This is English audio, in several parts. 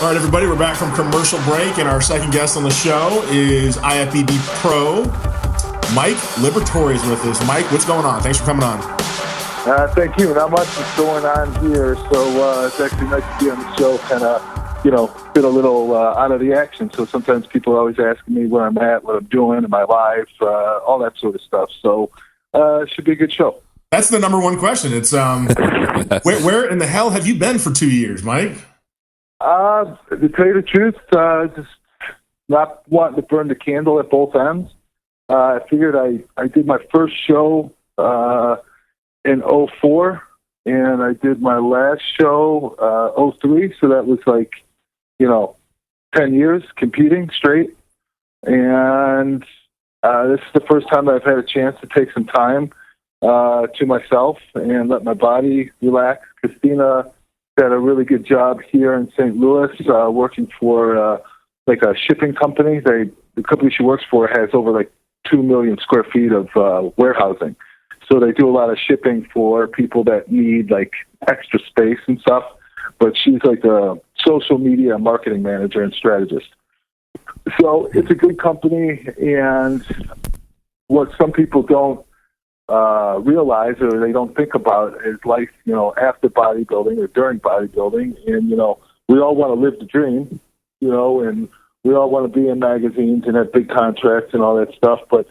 All right, everybody, we're back from commercial break, and our second guest on the show is IFBB Pro, Mike Liberatore is with us. Mike, what's going on? Thanks for coming on. Thank you. Not much is going on here, so it's actually nice to be on the show, kind of, been a little out of the action. So sometimes people are always asking me where I'm at, what I'm doing in my life, all that sort of stuff. So it should be a good show. That's the number one question. It's where in the hell have you been for 2 years, Mike? To tell you the truth, just not wanting to burn the candle at both ends. I figured I did my first show in 2004, and I did my last show 2003, so that was 10 years competing straight. And this is the first time I've had a chance to take some time to myself and let my body relax. Cristina did a really good job here in St. Louis, working for a shipping company. The company she works for has over 2 million square feet of warehousing. So they do a lot of shipping for people that need extra space and stuff. But she's a social media marketing manager and strategist. So it's a good company, and what some people don't realize or they don't think about is life, after bodybuilding or during bodybuilding. And, we all want to live the dream, and we all want to be in magazines and have big contracts and all that stuff. But,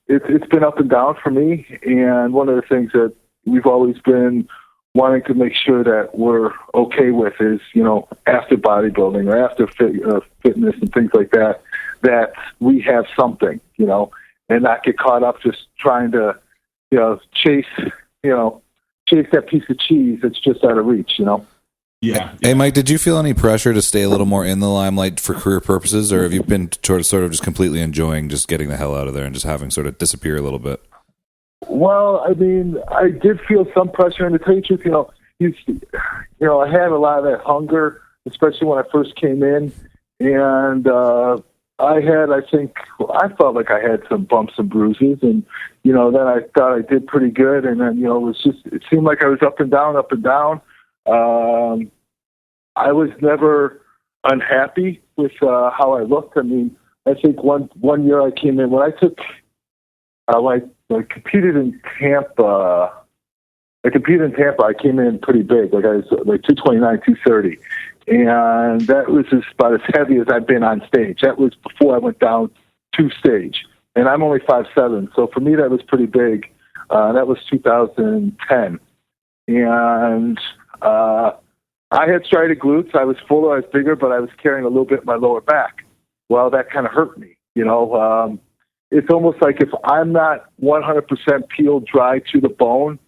it's been up and down for me. And one of the things that we've always been wanting to make sure that we're okay with is, after bodybuilding or after fitness and things like that, that we have something, and not get caught up just trying to, chase that piece of cheese that's just out of reach, Yeah. Hey, Mike, did you feel any pressure to stay a little more in the limelight for career purposes, or have you been sort of just completely enjoying just getting the hell out of there and just having sort of disappear a little bit? Well, I mean, I did feel some pressure, and to tell you the truth, I had a lot of that hunger, especially when I first came in, and I felt like I had some bumps and bruises, and, then I thought I did pretty good, and then, it seemed like I was up and down, up and down. I was never unhappy with how I looked. I mean, I think one year I came in, when I took, I competed in Tampa. I came in pretty big. I was 229, 230. And that was about as heavy as I've been on stage. That was before I went down to stage. And I'm only 5'7", so for me that was pretty big. That was 2010. And I had striated glutes. I was fuller, I was bigger, but I was carrying a little bit in my lower back. Well, that kind of hurt me, It's almost like if I'm not 100% peeled dry to the bone,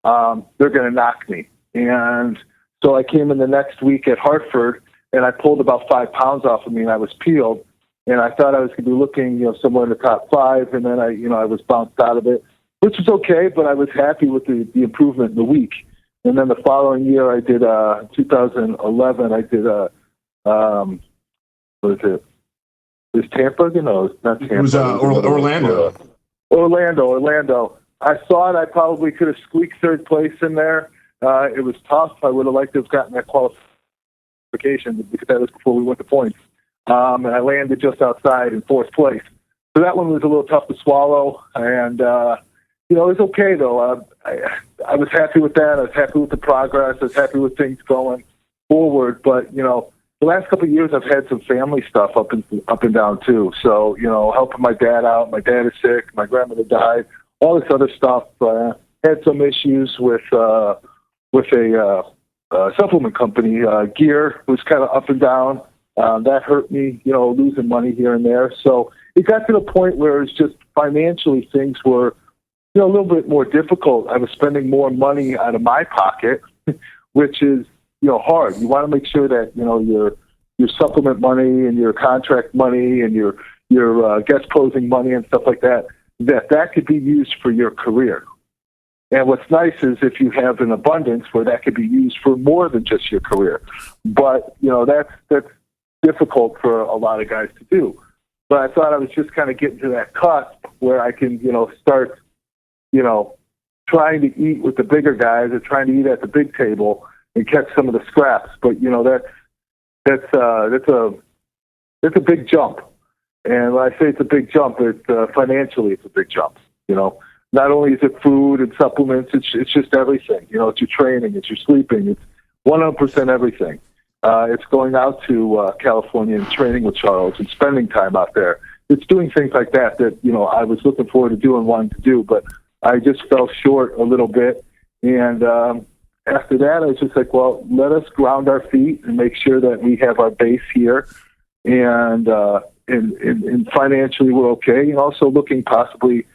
they're going to knock me. And so I came in the next week at Hartford, and I pulled about 5 pounds off of me, and I was peeled. And I thought I was going to be looking, somewhere in the top 5, and then I was bounced out of it, which was okay, but I was happy with the improvement in the week. And then the following year, I did 2011. I did what is it? Is Tampa? No, it's not Tampa. It was Orlando. Orlando. I thought I probably could have squeaked third place in there. It was tough. I would have liked to have gotten that qualification because that was before we went to points. And I landed just outside in fourth place. So that one was a little tough to swallow. And, it was okay, though. I was happy with that. I was happy with the progress. I was happy with things going forward. But, the last couple of years, I've had some family stuff up and down, too. So, helping my dad out. My dad is sick. My grandmother died. All this other stuff. Had some issues with a supplement company. Gear was kind of up and down. That hurt me, losing money here and there. So it got to the point where it's just financially things were, a little bit more difficult. I was spending more money out of my pocket, which is, hard. You want to make sure that, your supplement money and your contract money and your guest posing money and stuff like that could be used for your career. And what's nice is if you have an abundance where that could be used for more than just your career. But, that's difficult for a lot of guys to do. But I thought I was just kind of getting to that cusp where I can, start, trying to eat with the bigger guys or trying to eat at the big table and catch some of the scraps. But, that's a big jump. And when I say it's a big jump, financially it's a big jump. Not only is it food and supplements, it's just everything. It's your training, it's your sleeping, it's 100% everything. It's going out to California and training with Charles and spending time out there. It's doing things like that I was looking forward to doing, wanting to do, but I just fell short a little bit. And after that, I was just like, well, let us ground our feet and make sure that we have our base here. And financially, we're okay. And also looking possibly,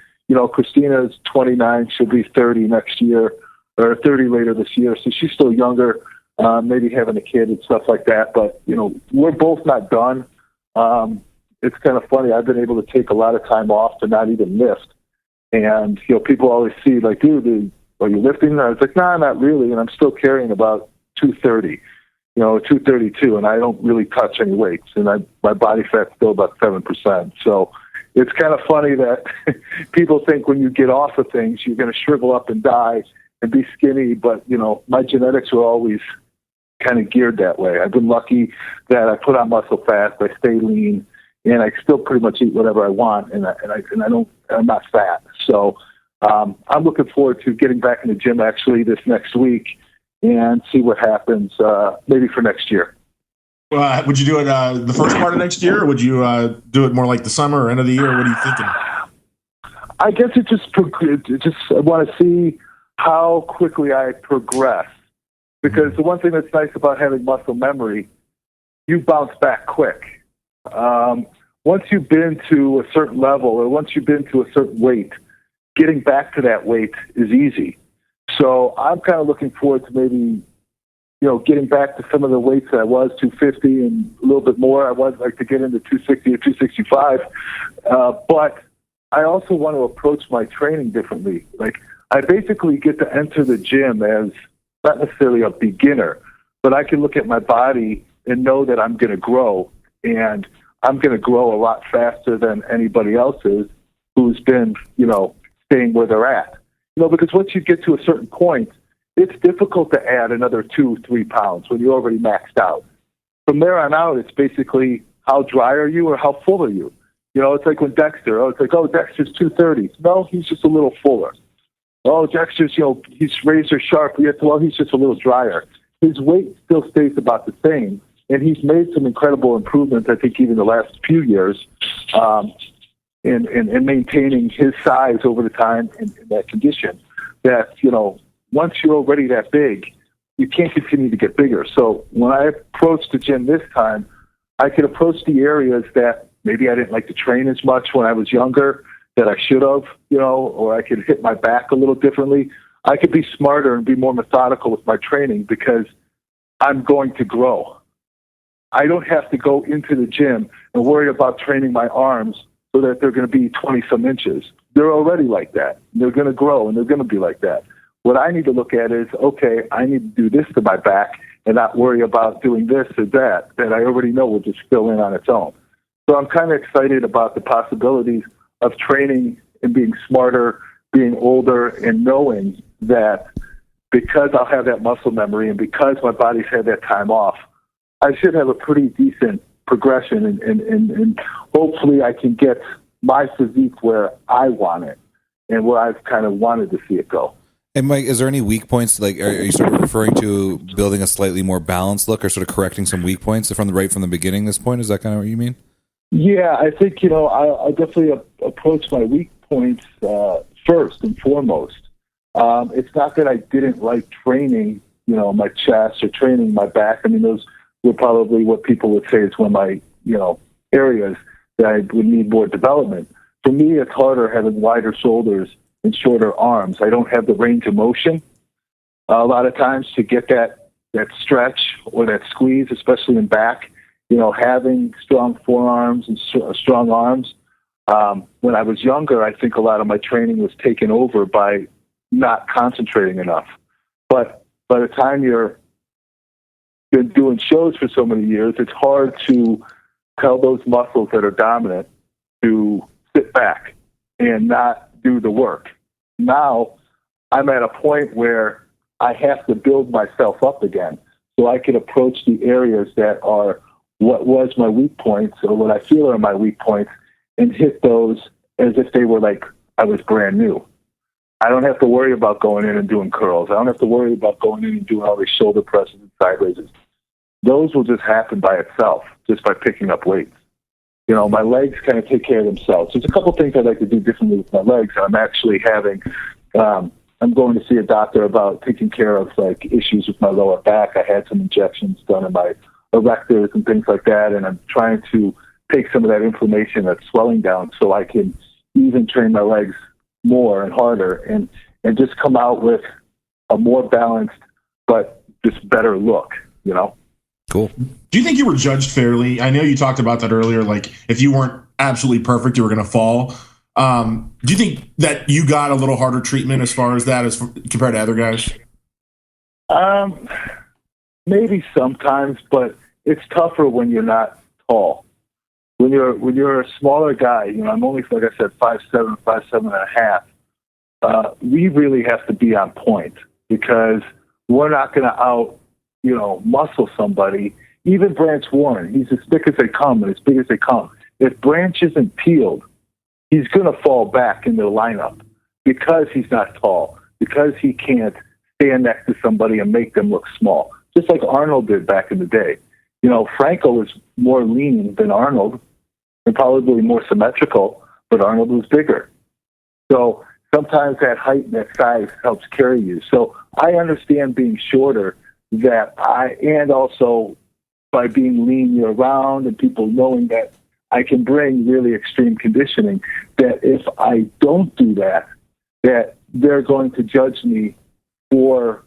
Christina's 29, she'll be 30 next year, or 30 later this year. So she's still younger, maybe having a kid and stuff like that. But, we're both not done. It's kind of funny. I've been able to take a lot of time off to not even lift. And, people always see, like, dude, are you lifting? And I was like, nah, not really. And I'm still carrying about 230, 232. And I don't really touch any weights. And my body fat's still about 7%. So it's kind of funny that people think when you get off of things, you're going to shrivel up and die and be skinny. But, my genetics were always kind of geared that way. I've been lucky that I put on muscle fast. I stay lean. And I still pretty much eat whatever I want, and I'm not fat. So I'm looking forward to getting back in the gym actually this next week and see what happens maybe for next year. Would you do it the first part of next year, or would you do it more like the summer or end of the year? What are you thinking? I guess I want to see how quickly I progress, because the one thing that's nice about having muscle memory, you bounce back quick. Once you've been to a certain level, or once you've been to a certain weight, getting back to that weight is easy. So I'm kind of looking forward to maybe, getting back to some of the weights that I was, 250 and a little bit more. I would like to get into 260 or 265. But I also want to approach my training differently. Like, I basically get to enter the gym as not necessarily a beginner, but I can look at my body and know that I'm going to grow. And I'm going to grow a lot faster than anybody else is who's been, staying where they're at. Because once you get to a certain point, it's difficult to add another 2-3 pounds when you're already maxed out. From there on out, it's basically how dry are you or how full are you? It's like when Dexter's 230. No, he's just a little fuller. Oh, Dexter's, he's razor sharp. Well, he's just a little drier. His weight still stays about the same. And he's made some incredible improvements, I think, even the last few years, in maintaining his size over the time in that condition. That, once you're already that big, you can't continue to get bigger. So when I approached the gym this time, I could approach the areas that maybe I didn't like to train as much when I was younger that I should have, or I could hit my back a little differently. I could be smarter and be more methodical with my training because I'm going to grow. I don't have to go into the gym and worry about training my arms so that they're going to be 20-some inches. They're already like that. They're going to grow, and they're going to be like that. What I need to look at is, okay, I need to do this to my back and not worry about doing this or that I already know will just fill in on its own. So I'm kind of excited about the possibilities of training and being smarter, being older, and knowing that because I'll have that muscle memory and because my body's had that time off, I should have a pretty decent progression, and hopefully I can get my physique where I want it and where I've kind of wanted to see it go. And Mike, is there any weak points? Like, are you sort of referring to building a slightly more balanced look, or sort of correcting some weak points from the beginning? This point, is that kind of what you mean? Yeah, I think I definitely approach my weak points first and foremost. It's not that I didn't like training, my chest or training my back. I mean, those were probably what people would say is one of my, areas that I would need more development. For me, it's harder having wider shoulders and shorter arms. I don't have the range of motion a lot of times to get that stretch or that squeeze, especially in back. Having strong forearms and strong arms. When I was younger, I think a lot of my training was taken over by not concentrating enough. But by the time you're been doing shows for so many years, it's hard to tell those muscles that are dominant to sit back and not do the work. Now I'm at a point where I have to build myself up again. so I could approach the areas that are what was my weak points or what I feel are my weak points and hit those as if they were like I was brand new. I don't have to worry about going in and doing curls. I don't have to worry about going in and doing all these shoulder presses and side raises. Those will just happen by itself, just by picking up weights. You know, my legs kind of take care of themselves. There's a couple things I'd like to do differently with my legs. I'm actually having, I'm going to see a doctor about taking care of like issues with my lower back. I had some injections done in my erectors and things like that, and I'm trying to take some of that inflammation that's swelling down so I can even train my legs more and harder and just come out with a more balanced but just better look, you know? Cool. Do you think you were judged fairly? I know you talked about that earlier, like if you weren't absolutely perfect, you were going to fall. Do you think that you got a little harder treatment as far as that as compared to other guys? Maybe sometimes, but it's tougher when you're not tall. When you're a smaller guy, you know, I'm only, like I said, 5'7", 5'7.5". We really have to be on point because we're not going to muscle somebody. Even Branch Warren, he's as thick as they come and as big as they come. If Branch isn't peeled, he's going to fall back in the lineup because he's not tall, because he can't stand next to somebody and make them look small, just like Arnold did back in the day. You know, Franco was more lean than Arnold and probably more symmetrical, but Arnold was bigger. So sometimes that height and that size helps carry you. So I understand being shorter and also by being lean year round and people knowing that I can bring really extreme conditioning, that if I don't do that, that they're going to judge me for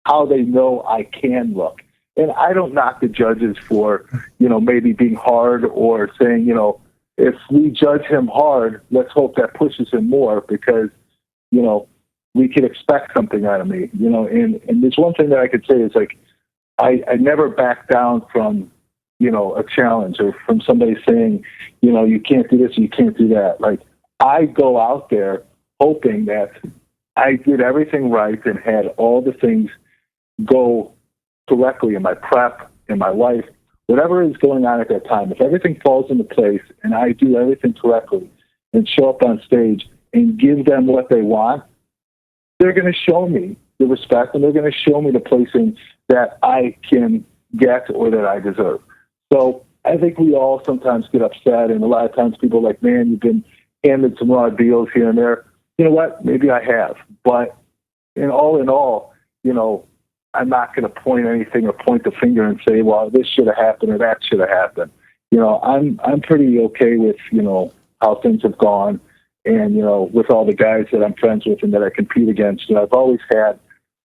how they know I can look. And I don't knock the judges for, you know, maybe being hard or saying, you know, if we judge him hard, let's hope that pushes him more because, you know, we can expect something out of me, you know. And there's one thing that I could say is like, I never back down from, you know, a challenge or from somebody saying, you know, you can't do this, you can't do that. Like I go out there hoping that I did everything right and had all the things go correctly in my prep, in my life, whatever is going on at that time. If everything falls into place and I do everything correctly and show up on stage and give them what they want, they're going to show me the respect and they're going to show me the placing that I can get or that I deserve. So I think we all sometimes get upset, and a lot of times people are like, man, you've been handed some raw deals here and there. You know what? Maybe I have. But in all, you know, I'm not going to point anything or point the finger and say, well, this should have happened or that should have happened. You know, I'm pretty okay with, you know, how things have gone and, you know, with all the guys that I'm friends with and that I compete against. You know, I've always had,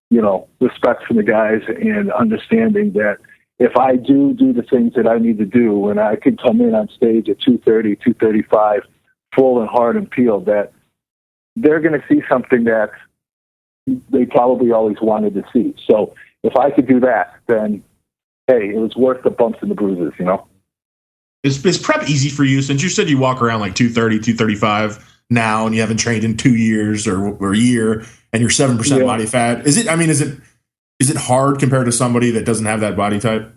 you know, respect for the guys and understanding that if I do the things that I need to do and I could come in on stage at 230, 235, full and hard and peeled, that they're going to see something that they probably always wanted to see. So if I could do that, then, hey, it was worth the bumps and the bruises, you know? Is prep easy for you since you said you walk around like 230, 235 now and you haven't trained in 2 years or a year and you're 7% body fat? Is it hard compared to somebody that doesn't have that body type?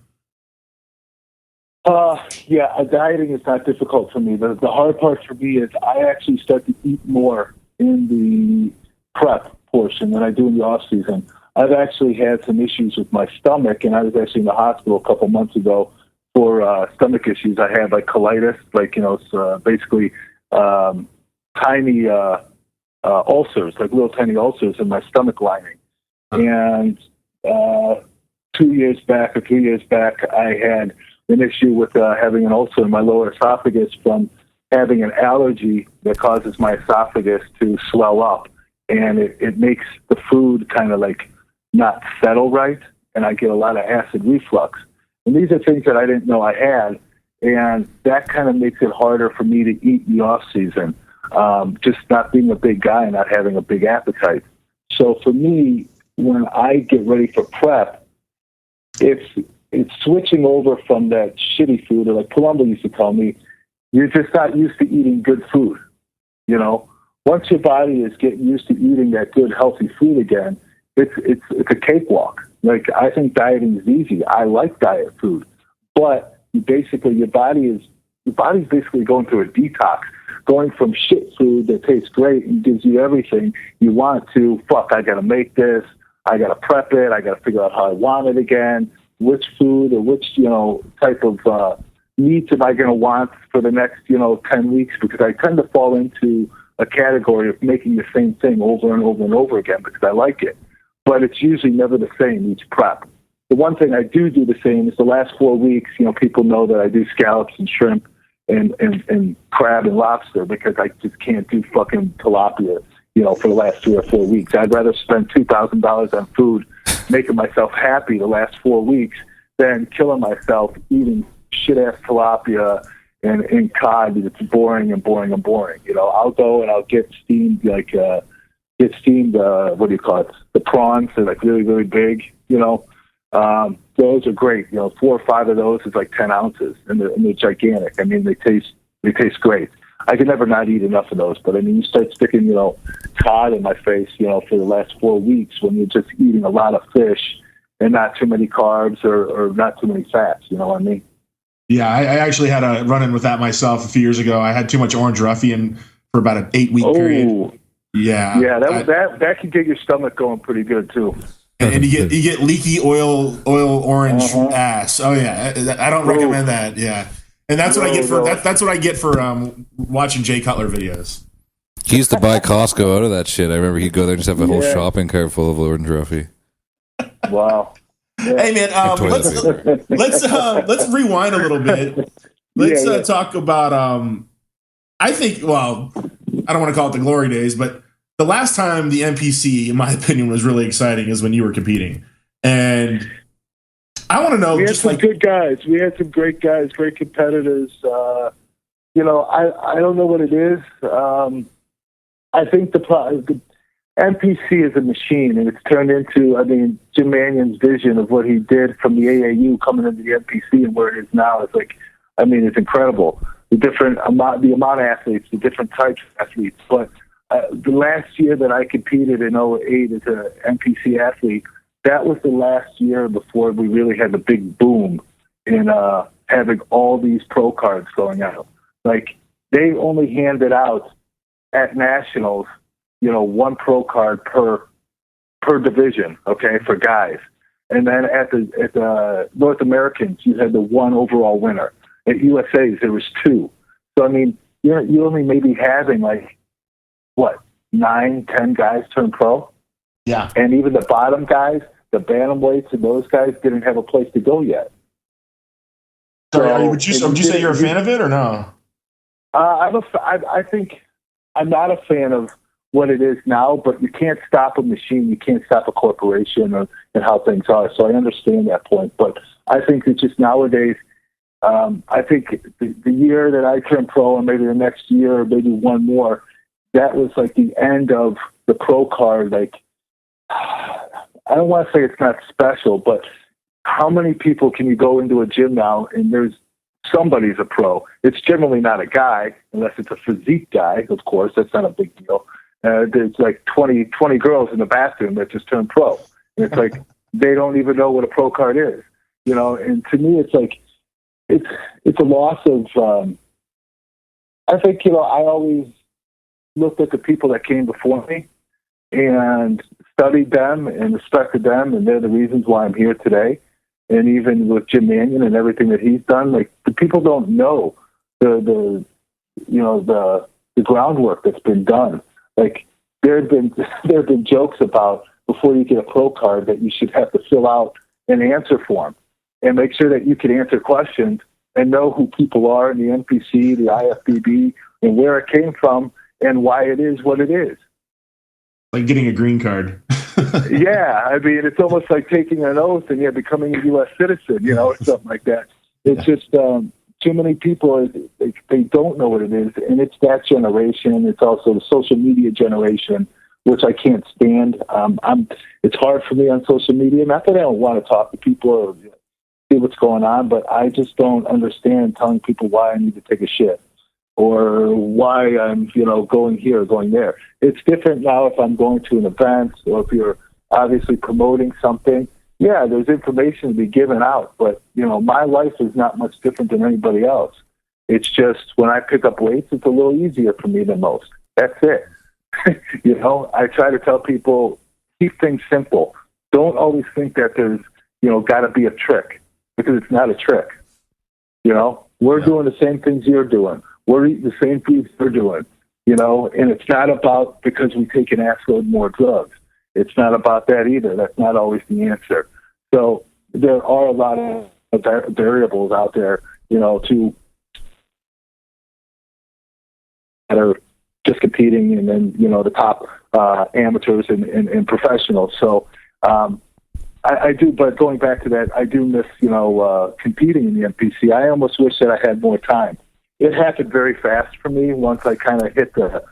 Dieting is not difficult for me. The hard part for me is I actually start to eat more in the prep portion than I do in the off season. I've actually had some issues with my stomach, and I was actually in the hospital a couple months ago for stomach issues. I had like colitis, like, you know, it's basically tiny ulcers, like little tiny ulcers in my stomach lining. And 2 years back or 3 years back, I had an issue with having an ulcer in my lower esophagus from having an allergy that causes my esophagus to swell up. And it makes the food kind of like not settle right, and I get a lot of acid reflux. And these are things that I didn't know I had, and that kind of makes it harder for me to eat in the off season, just not being a big guy and not having a big appetite. So for me, when I get ready for prep, it's switching over from that shitty food, or like Palumbo used to tell me, you're just not used to eating good food, you know? Once your body is getting used to eating that good, healthy food again, it's a cakewalk. Like, I think dieting is easy. I like diet food, but basically your body's basically going through a detox, going from shit food that tastes great and gives you everything you want to, fuck, I got to make this. I got to prep it. I got to figure out how I want it again. Which food or which, type of meats am I going to want for the next, 10 weeks? Because I tend to fall into a category of making the same thing over and over and over again because I like it. But it's usually never the same each prep. The one thing I do the same is the last 4 weeks, people know that I do scallops and shrimp and crab and lobster because I just can't do fucking tilapia, for the last 3 or 4 weeks. I'd rather spend $2,000 on food making myself happy the last 4 weeks than killing myself eating shit-ass tilapia and cod because it's boring and boring and boring. I'll go and I'll get steamed, what do you call it? The prawns are like really, really big, those are great. 4 or 5 of those is like 10 ounces and they're gigantic. I mean, they taste great. I can never not eat enough of those, but I mean, you start sticking, cod in my face, for the last 4 weeks when you're just eating a lot of fish and not too many carbs or not too many fats, you know what I mean? Yeah, I actually had a run-in with that myself a few years ago. I had too much Orange Ruffian for about an 8-week period. Yeah. Yeah, that can get your stomach going pretty good too. And you get leaky oil orange ass. Oh yeah, I don't recommend that. Yeah, and that's what I get for that's what I get for watching Jay Cutler videos. He used to buy Costco out of that shit. I remember he'd go there and just have a whole shopping cart full of Orange Ruffy. Wow. Yeah. Hey man, let's rewind a little bit. Let's talk about I think, well, I don't want to call it the glory days, but the last time the NPC, in my opinion, was really exciting is when you were competing. And I want to know, we had some good guys. We had some great guys, great competitors. I don't know what it is. I think the NPC is a machine, and it's turned into, Jim Mannion's vision of what he did from the AAU coming into the NPC and where it is now. It's like, it's incredible. The amount of athletes, the different types of athletes. But the last year that I competed in 2008 as an NPC athlete, that was the last year before we really had the big boom in having all these pro cards going out. Like, they only handed out at nationals, 1 pro card per division, okay, for guys. And then at the North Americans, you had the 1 overall winner. At USA's, there was 2. So, you're only maybe having 9, 10 guys turn pro? Yeah. And even the bottom guys, the bantamweights and those guys didn't have a place to go yet. So, would you say you're a fan of it or no? I think I'm not a fan of what it is now, but you can't stop a machine. You can't stop a corporation and how things are. So I understand that point. But I think it's just nowadays, I think the year that I turned pro and maybe the next year or maybe 1 more, that was like the end of the pro card. Like, I don't want to say it's not special, but how many people can you go into a gym now and there's somebody's a pro? It's generally not a guy, unless it's a physique guy, of course. That's not a big deal. There's like 20 girls in the bathroom that just turned pro. And it's like, they don't even know what a pro card is, and to me, it's like, it's a loss of, I think, I always looked at the people that came before me and studied them and respected them, and they're the reasons why I'm here today. And even with Jim Mannion and everything that he's done, like, the people don't know the groundwork that's been done. Like, there have been jokes about before you get a pro card that you should have to fill out an answer form and make sure that you can answer questions and know who people are in the NPC, the IFBB, and where it came from and why it is what it is. Like getting a green card. Yeah, it's almost like taking an oath and becoming a U.S. citizen, or something like that. It's just too many people, they don't know what it is, and it's that generation. It's also the social media generation, which I can't stand. It's hard for me on social media. Not that I don't want to talk to people or see what's going on, but I just don't understand telling people why I need to take a shit or why I'm, going here or going there. It's different now if I'm going to an event or if you're obviously promoting something there's information to be given out, but, my life is not much different than anybody else. It's just when I pick up weights, it's a little easier for me than most. That's it. I try to tell people, keep things simple. Don't always think that there's, got to be a trick, because it's not a trick. We're doing the same things you're doing. We're eating the same foods you're doing, and it's not about because we take an assload more drugs. It's not about that either. That's not always the answer. So there are a lot of variables out there, to that are just competing, and then, the top amateurs and professionals. So I do, but going back to that, I do miss, competing in the NPC. I almost wish that I had more time. It happened very fast for me once I kind of hit the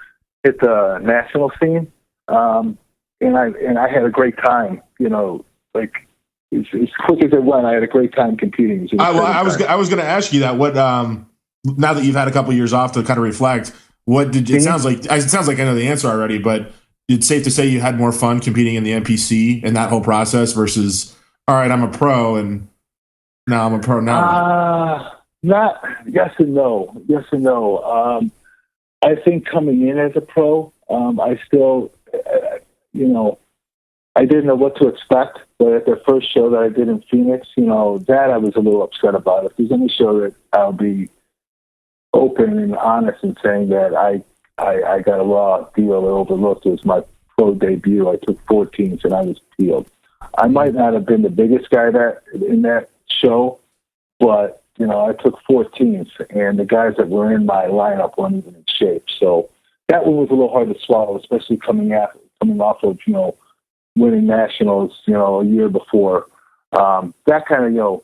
national scene. And I had a great time, like as quick as it went. I had a great time competing. I was going to ask you that. What now that you've had a couple of years off to kind of reflect, what did it sounds like? It sounds like I know the answer already, but it's safe to say you had more fun competing in the NPC and that whole process versus, all right, I'm a pro and now I'm a pro now. Not yes and no. Yes and no. I think coming in as a pro, I still. I didn't know what to expect, but at the first show that I did in Phoenix, that I was a little upset about. If there's any show that I'll be open and honest in saying that I got a raw deal or overlooked, it was my pro debut. I took 14s and I was peeled. I might not have been the biggest guy in that show, but, I took 14s, and the guys that were in my lineup weren't even in shape. So that one was a little hard to swallow, especially coming off of, winning nationals, a year before. That kind of,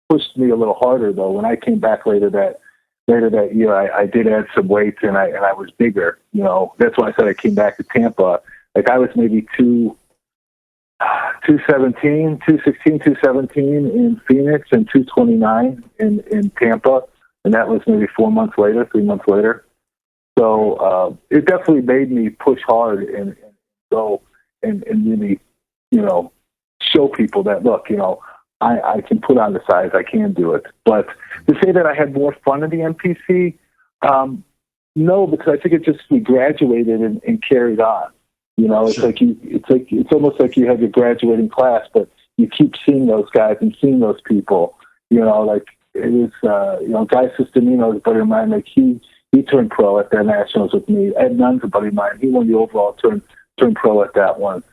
pushed me a little harder though. When I came back later that year, I did add some weight and I was bigger. That's why I said I came back to Tampa. Like I was maybe 217, 216, 217 in Phoenix and 229 in Tampa. And that was maybe 3 months later. So it definitely made me push hard and go and really, show people that, look, I can put on the size, I can do it. But to say that I had more fun in the NPC, no, because I think we graduated and carried on. It's sure. It's almost like you have your graduating class, but you keep seeing those guys and seeing those people. Like it was, Guy Sistemino is a buddy of mine. Like he turned pro at their nationals with me. Ed Nunn's a buddy of mine. He won the overall, turned pro at that one.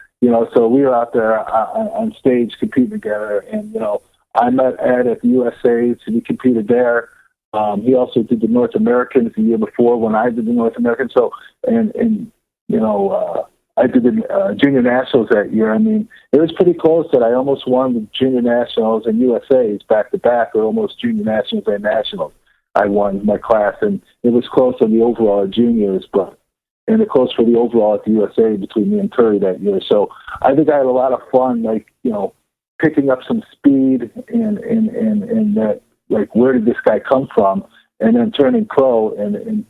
So we were out there on stage competing together, and I met Ed at the USA's, and he competed there. He also did the North Americans the year before when I did the North Americans. So I did the Junior Nationals that year. I mean, it was pretty close that I almost won the Junior Nationals and USA's back to back, or almost Junior Nationals and Nationals. I won my class, and it was close on the overall at juniors, and it close for the overall at the USA between me and Curry that year. So I think I had a lot of fun, like, picking up some speed and that, like, where did this guy come from? And then turning pro and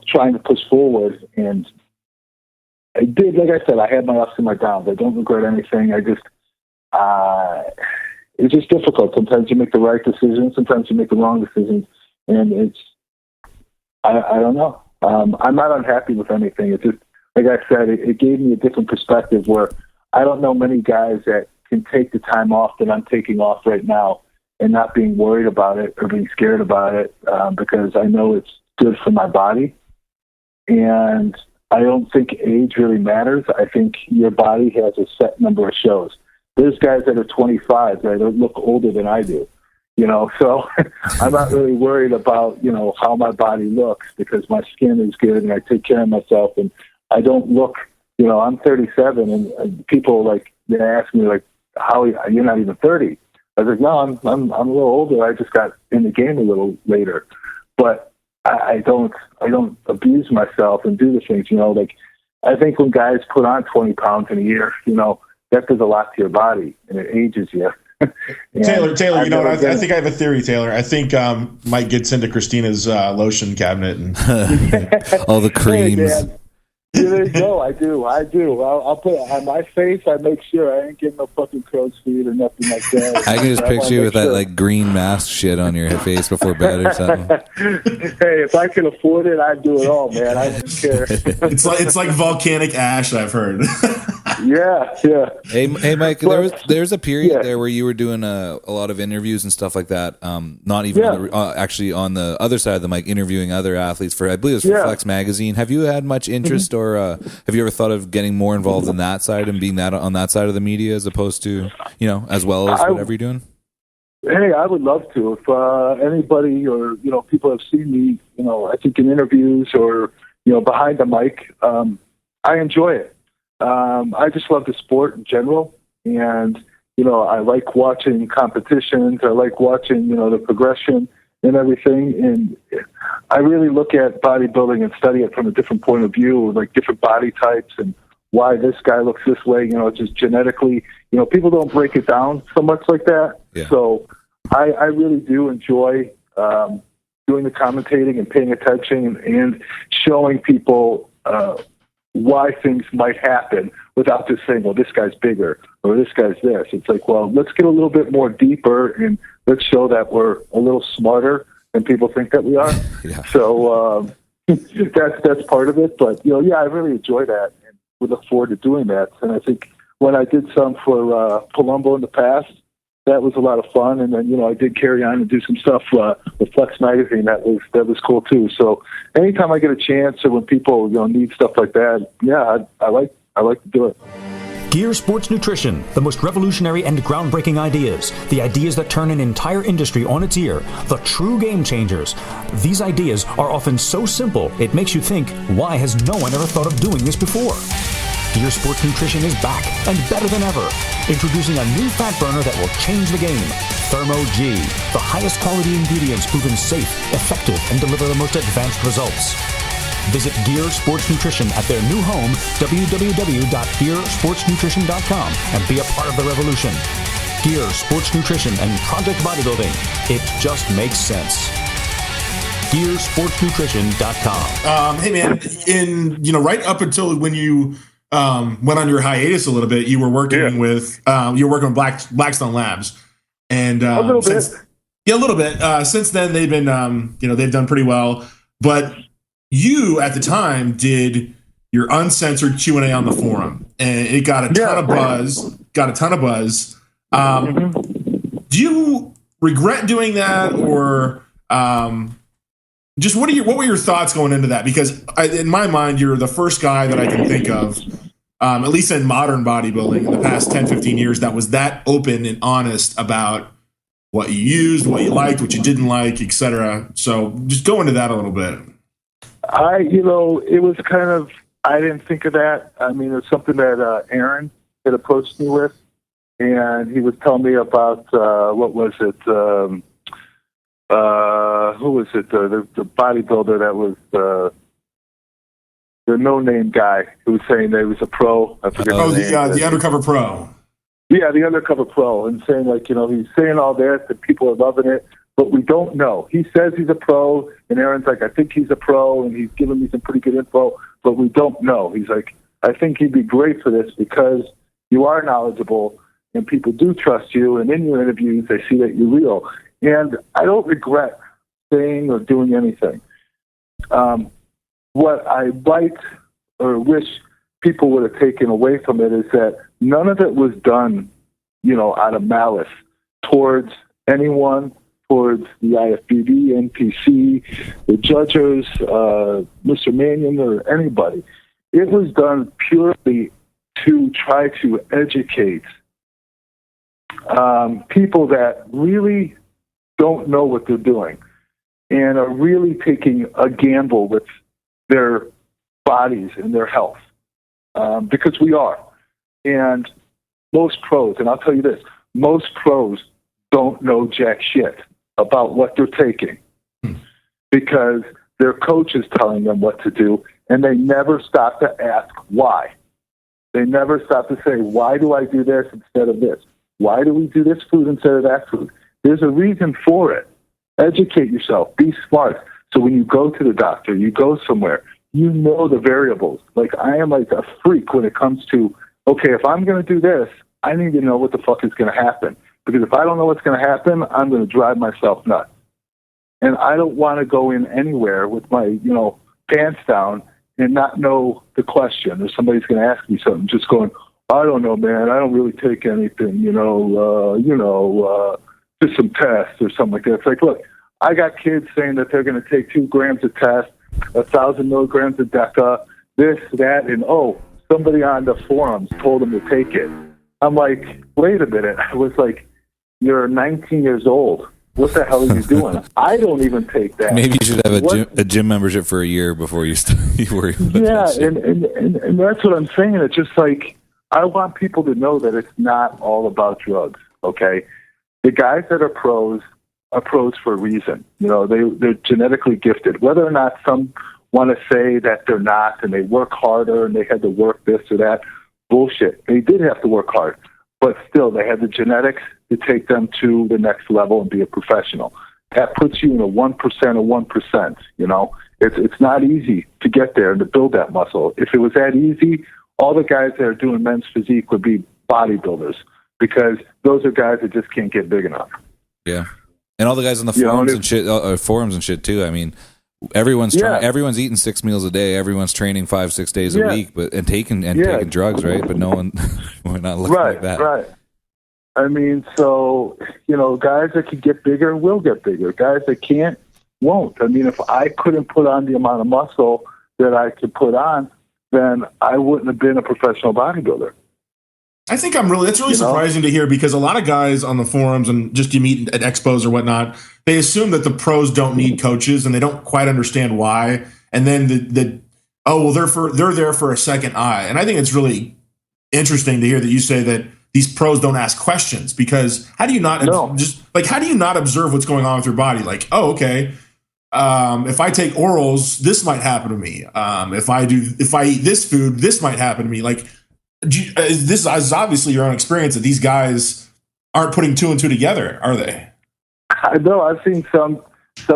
trying to push forward. And I did, like I said, I had my ups and my downs. I don't regret anything. It's just difficult. Sometimes you make the right decisions, sometimes you make the wrong decisions. And I don't know. I'm not unhappy with anything. It's just, like I said, it gave me a different perspective where I don't know many guys that can take the time off that I'm taking off right now and not being worried about it or being scared about it, because I know it's good for my body. And I don't think age really matters. I think your body has a set number of shows. There's guys that are 25 that look older than I do. So I'm not really worried about, how my body looks, because my skin is good and I take care of myself, and I don't look, I'm 37, and people they ask me how you're not even 30. I was like, no, I'm a little older. I just got in the game a little later, but I don't abuse myself and do the things, I think when guys put on 20 pounds in a year, that does a lot to your body and it ages you. Taylor, I think I have a theory, Taylor. I think Mike gets into Christina's lotion cabinet and all the creams. Hey, There you go. I do. I'll put it on my face. I make sure I ain't getting no fucking crow's feet or nothing like that. I can just picture you with that like green mask shit on your face before bed or something. Hey, if I can afford it, I'd do it all, man. I wouldn't care. It's like volcanic ash, I've heard. Yeah. Hey, Mike. There's a period there where you were doing a lot of interviews and stuff like that. Not even actually on the other side of the mic, interviewing other athletes for, I believe it was for Flex Magazine. Have you had much interest, or have you ever thought of getting more involved in that side and being that on that side of the media as opposed to, as well as whatever you're doing? Hey, I would love to. If anybody or people have seen me, I think in interviews or behind the mic, I enjoy it. I just love the sport in general, and I like watching competitions. I like watching the progression and everything. And I really look at bodybuilding and study it from a different point of view, like different body types and why this guy looks this way. Just genetically. People don't break it down so much like that. Yeah. So I really do enjoy doing the commentating and paying attention and showing people why things might happen without just saying, well, this guy's bigger or this guy's this. It's like, well, let's get a little bit more deeper and let's show that we're a little smarter than people think that we are. Yeah. So that's part of it. But, I really enjoy that and would look forward to doing that. And I think when I did some for Palumbo in the past, that was a lot of fun. And then, I did carry on and do some stuff with Flex Magazine. That was cool too. So anytime I get a chance or when people, need stuff like that, I like to do it. Gear Sports Nutrition, the most revolutionary and groundbreaking ideas. The ideas that turn an entire industry on its ear. The true game changers. These ideas are often so simple, it makes you think, why has no one ever thought of doing this before? Gear Sports Nutrition is back and better than ever. Introducing a new fat burner that will change the game. Thermo G, the highest quality ingredients proven safe, effective, and deliver the most advanced results. Visit Gear Sports Nutrition at their new home, www.gearsportsnutrition.com, and be a part of the revolution. Gear Sports Nutrition and Project Bodybuilding. It just makes sense. GearSportsNutrition.com. Hey man, right up until when you went on your hiatus a little bit, you were working with Blackstone Labs, and a little bit. Yeah, a little bit. Since then, they've been they've done pretty well. But you at the time did your uncensored Q&A on the forum, and it got a ton of buzz. Do you regret doing that, or just what were your thoughts going into that? Because in my mind, you're the first guy that I can think of, at least in modern bodybuilding in the past 10, 15 years, that was that open and honest about what you used, what you liked, what you didn't like, etc. So just go into that a little bit. It was kind of, I didn't think of that. I mean, it's something that Aaron had approached me with, and he was telling me about, what was it? Who was it? The bodybuilder that was the no-name guy who was saying that he was a pro. I forget the undercover pro. Yeah, the undercover pro, and saying he's saying all this and people are loving it, but we don't know. He says he's a pro, and Aaron's like, I think he's a pro, and he's giving me some pretty good info, but we don't know. He's like, I think he'd be great for this because you are knowledgeable and people do trust you, and in your interviews they see that you're real. And I don't regret saying or doing anything. What I liked or wish people would have taken away from it is that none of it was done, out of malice towards anyone, towards the IFBB, NPC, the judges, Mr. Mannion, or anybody. It was done purely to try to educate people that really don't know what they're doing and are really taking a gamble with their bodies and their health, because we are. And most pros, and I'll tell you this, most pros don't know jack shit about what they're taking because their coach is telling them what to do, and they never stop to ask why. They never stop to say, why do I do this instead of this? Why do we do this food instead of that food? There's a reason for it. Educate yourself. Be smart. So when you go to the doctor, you go somewhere, you know the variables. Like, I am like a freak when it comes to, okay, if I'm going to do this, I need to know what the fuck is going to happen. Because if I don't know what's going to happen, I'm going to drive myself nuts. And I don't want to go in anywhere with my, pants down and not know the question, or somebody's going to ask me something, just going, I don't know, man, I don't really take anything, just some tests or something like that. It's like, look, I got kids saying that they're going to take 2 grams of test, 1,000 milligrams of DECA, this, that, and somebody on the forums told them to take it. I'm like, wait a minute. I was like, you're 19 years old. What the hell are you doing? I don't even take that. Maybe you should have a gym membership for a year before you worry about that shit. And that's what I'm saying. It's just like, I want people to know that it's not all about drugs, okay? The guys that are pros for a reason. They're genetically gifted. Whether or not some want to say that they're not and they work harder and they had to work this or that, bullshit. They did have to work hard, but still they had the genetics to take them to the next level and be a professional. That puts you in a 1% of 1%, It's not easy to get there and to build that muscle. If it was that easy, all the guys that are doing men's physique would be bodybuilders, because those are guys that just can't get big enough. Yeah. And all the guys on the forums and shit too. I mean, everyone's eating 6 meals a day. Everyone's training 5-6 days a week, and taking drugs, right? But no one, we're not looking like that. Right. I mean, so, guys that can get bigger will get bigger. Guys that can't won't. I mean, if I couldn't put on the amount of muscle that I could put on, then I wouldn't have been a professional bodybuilder. I think that's really surprising to hear, because a lot of guys on the forums and just you meet at expos or whatnot, they assume that the pros don't need coaches and they don't quite understand why. And then they're there for a second eye. And I think it's really interesting to hear that you say that these pros don't ask questions, because how do you not observe what's going on with your body? Like, okay, if I take orals, this might happen to me. If I eat this food, this might happen to me. Like, this is obviously your own experience that these guys aren't putting 2 and 2 together, are they? I know. I've seen some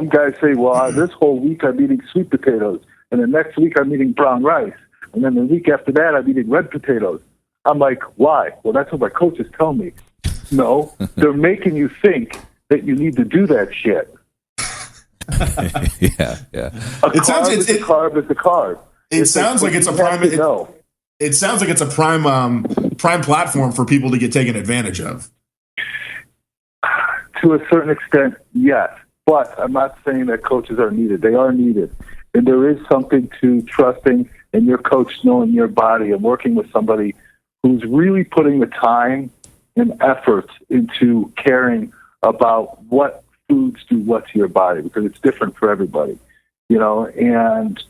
guys say, well, this whole week I'm eating sweet potatoes, and the next week I'm eating brown rice, and then the week after that I'm eating red potatoes. I'm like, why? Well, that's what my coaches tell me. No, they're making you think that you need to do that shit. Yeah. A carb is a carb. It sounds like it's a prime. It sounds like it's a prime platform for people to get taken advantage of. To a certain extent, yes. But I'm not saying that coaches are needed. They are needed. And there is something to trusting and your coach knowing your body and working with somebody who's really putting the time and effort into caring about what foods do what to your body, because it's different for everybody, and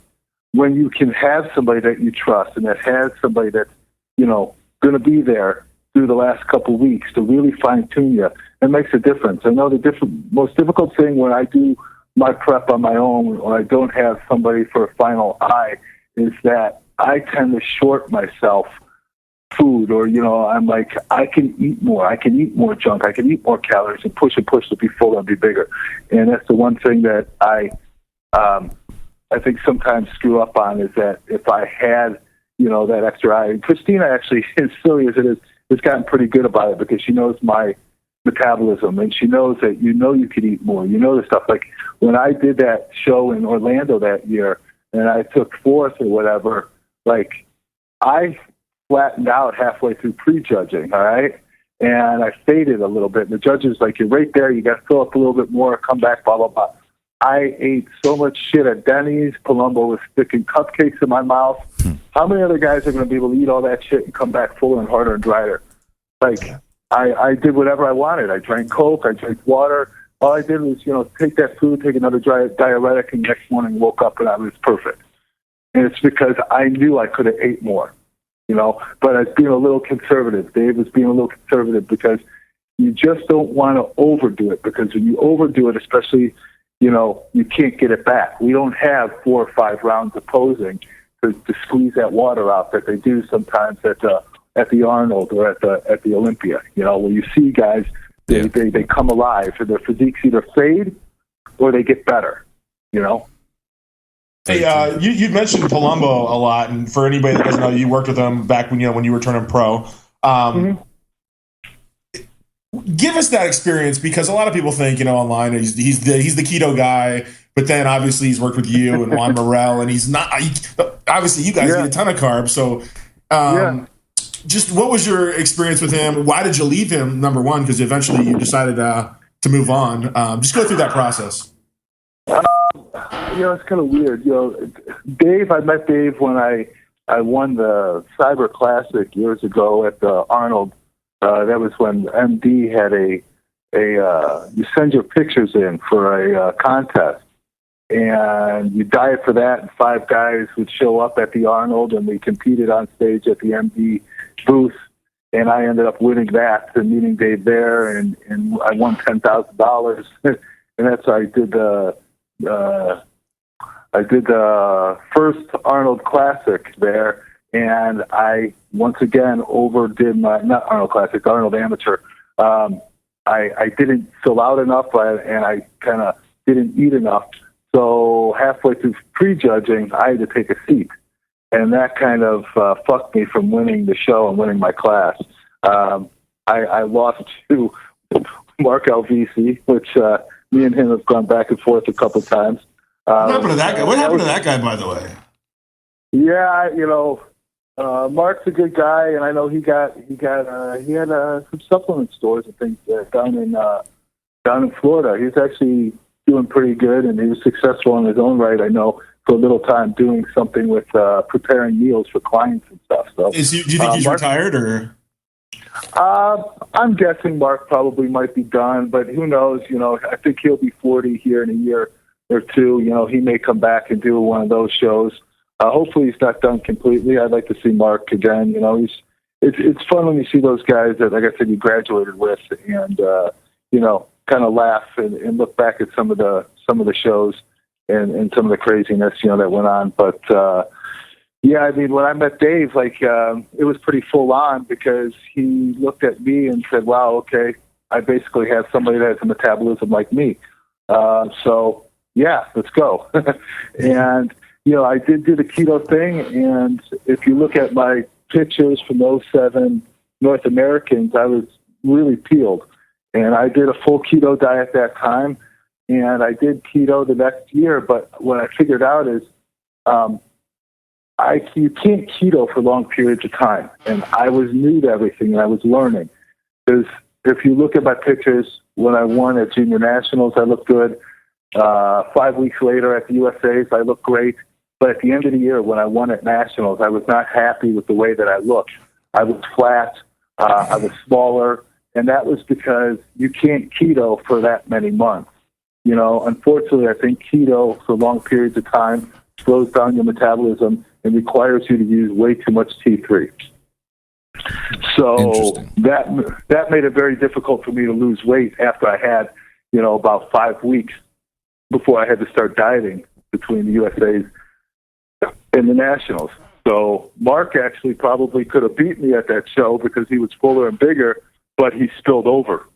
when you can have somebody that you trust and that has somebody that's, going to be there through the last couple of weeks to really fine tune you, it makes a difference. I know the most difficult thing when I do my prep on my own, or I don't have somebody for a final eye, is that I tend to short myself food, or I'm like, I can eat more junk, I can eat more calories and push to be full and be bigger. And that's the one thing that I think sometimes screw up on, is that if I had that extra eye. And Cristina, actually, as silly as it is, has gotten pretty good about it, because she knows my metabolism and she knows that you could eat more, the stuff. Like when I did that show in Orlando that year and I took 4th or whatever, like I flattened out halfway through prejudging, all right? And I faded a little bit. And the judge's like, you're right there. You got to fill up a little bit more, come back, blah, blah, blah. I ate so much shit at Denny's. Palumbo was sticking cupcakes in my mouth. How many other guys are going to be able to eat all that shit and come back fuller and harder and drier? Like, I did whatever I wanted. I drank Coke. I drank water. All I did was, take that food, take another diuretic, and next morning woke up and I was perfect. And it's because I knew I could have ate more. But I was being a little conservative. Dave was being a little conservative, because you just don't want to overdo it, because when you overdo it, especially, you can't get it back. We don't have 4 or 5 rounds of posing to squeeze that water out that they do sometimes at the Arnold or at the Olympia. Where you see guys, they come alive, and their physiques either fade or they get better. Hey, you mentioned Palumbo a lot, and for anybody that doesn't know, you worked with him back when you were turning pro. Give us that experience, because a lot of people think online he's the keto guy, but then obviously he's worked with you and Juan Morel, and he's not. Obviously, you guys eat a ton of carbs, so. Just what was your experience with him? Why did you leave him, number one? Because eventually you decided to move on. Just go through that process. It's kind of weird. Dave, I met Dave when I won the Cyber Classic years ago at the Arnold. That was when MD had you send your pictures in for a contest. And you diet for that, and 5 guys would show up at the Arnold, and we competed on stage at the MD booth, and I ended up winning that and meeting Dave there, and I won $10,000, and that's how I did the first Arnold Classic there, and I once again overdid my not Arnold Classic, Arnold Amateur. I didn't fill out enough, and I kind of didn't eat enough. So halfway through prejudging, I had to take a seat, and that kind of fucked me from winning the show and winning my class. I lost to Mark Alvisi, which me and him have gone back and forth a couple of times. What happened to that guy? What happened to that guy, by the way? Yeah, Mark's a good guy, and I know he had some supplement stores and things down in Florida. He's actually doing pretty good, and he was successful in his own right. I know for a little time doing something with preparing meals for clients and stuff. So, do you think he's retired, or? I'm guessing Mark probably might be done, but who knows? I think he'll be 40 here in a year or two. He may come back and do one of those shows. Hopefully, he's not done completely. I'd like to see Mark again. It's fun when you see those guys that, like I said, you graduated with, and kind of laugh and look back at some of the shows and some of the craziness, that went on. But, when I met Dave, it was pretty full on, because he looked at me and said, wow, okay, I basically have somebody that has a metabolism like me. So yeah, let's go. And, I did do the keto thing. And if you look at my pictures from those 7 North Americans, I was really peeled. And I did a full keto diet that time, and I did keto the next year. But what I figured out is you can't keto for long periods of time. And I was new to everything, and I was learning. Because if you look at my pictures, when I won at Junior Nationals, I looked good. 5 weeks later at the USAs, I looked great. But at the end of the year, when I won at Nationals, I was not happy with the way that I looked. I was flat. I was smaller. And that was because you can't keto for that many months. Unfortunately, I think keto for long periods of time slows down your metabolism and requires you to use way too much T3. So that made it very difficult for me to lose weight after I had, about 5 weeks before I had to start dieting between the USAs and the Nationals. So Mark actually probably could have beat me at that show because he was fuller and bigger, but he spilled over,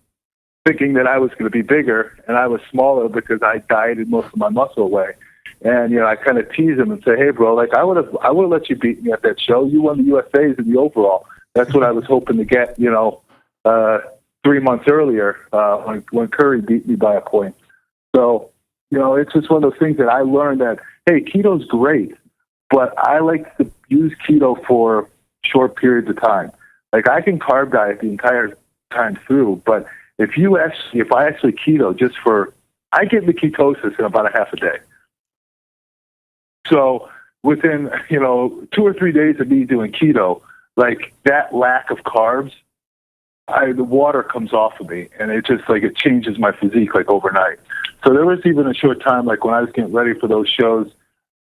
thinking that I was going to be bigger, and I was smaller because I dieted most of my muscle away. And I kind of tease him and say, "Hey, bro, I would have let you beat me at that show. You won the USAs in the overall. That's what I was hoping to get. 3 months earlier when Curry beat me by a point." So it's just one of those things that I learned that hey, keto's great, but I like to use keto for short periods of time. I can carb diet the entire time through, but if I actually keto I get into ketosis in about a half a day. So within, 2 or 3 days of me doing keto, that lack of carbs, the water comes off of me, and it just it changes my physique overnight. So there was even a short time, when I was getting ready for those shows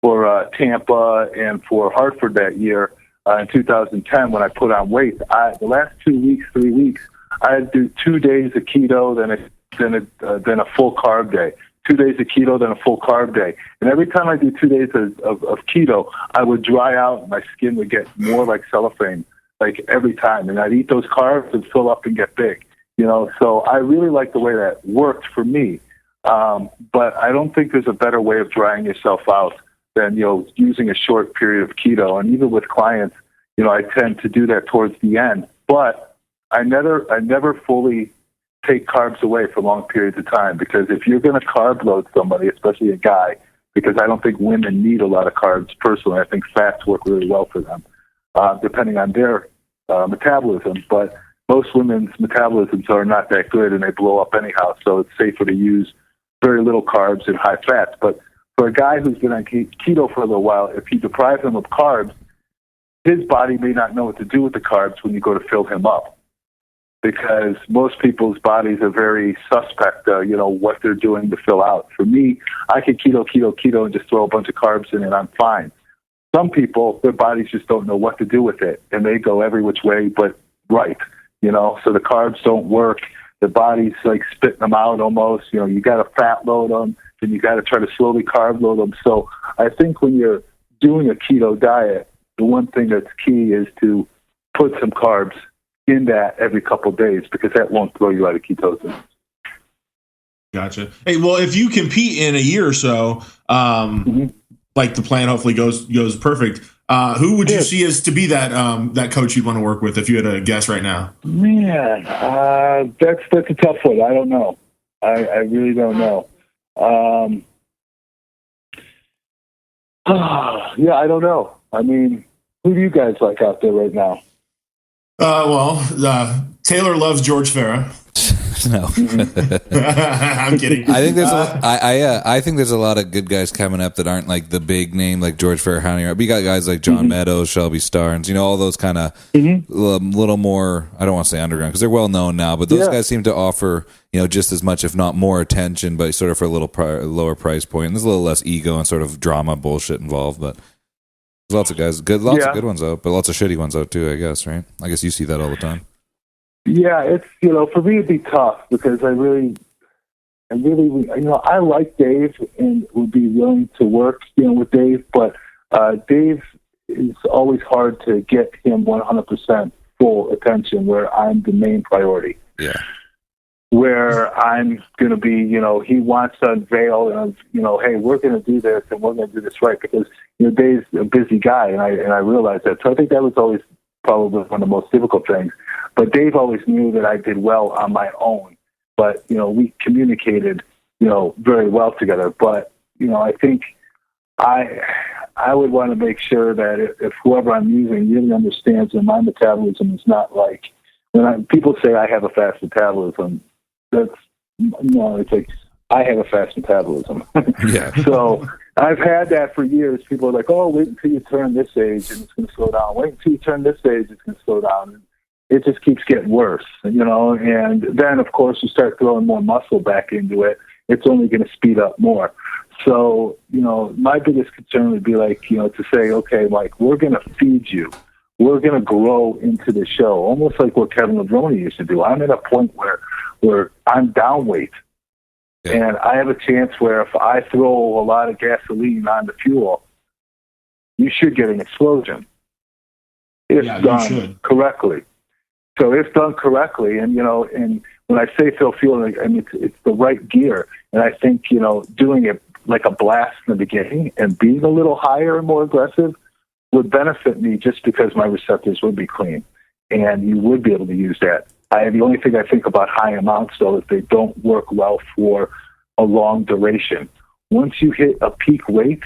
for Tampa and for Hartford that year, in 2010, when I put on weight, the last 3 weeks, I had to do 2 days of keto, then a full carb day. 2 days of keto, then a full carb day. And every time I do 2 days of keto, I would dry out, and my skin would get more like cellophane, every time. And I'd eat those carbs and fill up and get big. So I really like the way that worked for me. But I don't think there's a better way of drying yourself out than, using a short period of keto. And even with clients, I tend to do that towards the end. But I never fully take carbs away for long periods of time, because if you're going to carb load somebody, especially a guy, because I don't think women need a lot of carbs personally. I think fats work really well for them, depending on their metabolism. But most women's metabolisms are not that good, and they blow up anyhow. So it's safer to use very little carbs and high fats. But for a guy who's been on keto for a little while, if you deprive him of carbs, his body may not know what to do with the carbs when you go to fill him up, because most people's bodies are very suspect, what they're doing to fill out. For me, I can keto, and just throw a bunch of carbs in, and I'm fine. Some people, their bodies just don't know what to do with it, and they go every which way but right, so the carbs don't work. The body's like spitting them out almost. You got to fat load them, then you got to try to slowly carb load them. So I think when you're doing a keto diet, the one thing that's key is to put some carbs in that every couple of days, because that won't throw you out of ketosis. Gotcha. Hey, well, if you compete in a year or so, like the plan hopefully goes perfect, who would you see as to be that coach you'd want to work with if you had a guess right now? Man, that's a tough one. I don't know. I really don't know. Yeah, I don't know. I mean, who do you guys like out there right now? Taylor loves George Farah. No, I'm kidding. I think there's I think there's a lot of good guys coming up that aren't like the big name like George Farah. We got guys like John Meadows, Shelby Starnes, all those kind of little more. I don't want to say underground because they're well known now, but those guys seem to offer just as much, if not more, attention, but sort of for a little lower price point. And there's a little less ego and sort of drama bullshit involved, but. There's lots of guys, lots of good ones out, but lots of shitty ones out too, I guess, right? I guess you see that all the time. Yeah, it's, for me it'd be tough, because I really, I like Dave and would be willing to work, with Dave, but Dave is always hard to get him 100% full attention, where I'm the main priority. Yeah. Where I'm going to be, he wants to unveil, hey, we're going to do this and we're going to do this right, because, Dave's a busy guy, and I realize that. So I think that was always probably one of the most difficult things. But Dave always knew that I did well on my own. But, we communicated, very well together. But, I think I would want to make sure that if whoever I'm using really understands that my metabolism is not like, when people say I have a fast metabolism, it's like I have a fast metabolism. Yeah. So I've had that for years. People are like, oh, wait until you turn this age and it's going to slow down. Wait until you turn this age, it's going to slow down. And it just keeps getting worse, and then, of course, you start throwing more muscle back into it. It's only going to speed up more. So, my biggest concern would be like, to say, okay, like, we're going to feed you. We're going to grow into the show, almost like what Kevin Levrone used to do. I'm at a point where I'm down weight. Yeah. And I have a chance where if I throw a lot of gasoline on the fuel, you should get an explosion. If done correctly. So if done correctly, and and when I say fill fuel, I mean it's the right gear. And I think doing it like a blast in the beginning and being a little higher and more aggressive would benefit me, just because my receptors would be clean, and you would be able to use that. The only thing I think about high amounts, though, is they don't work well for a long duration. Once you hit a peak weight,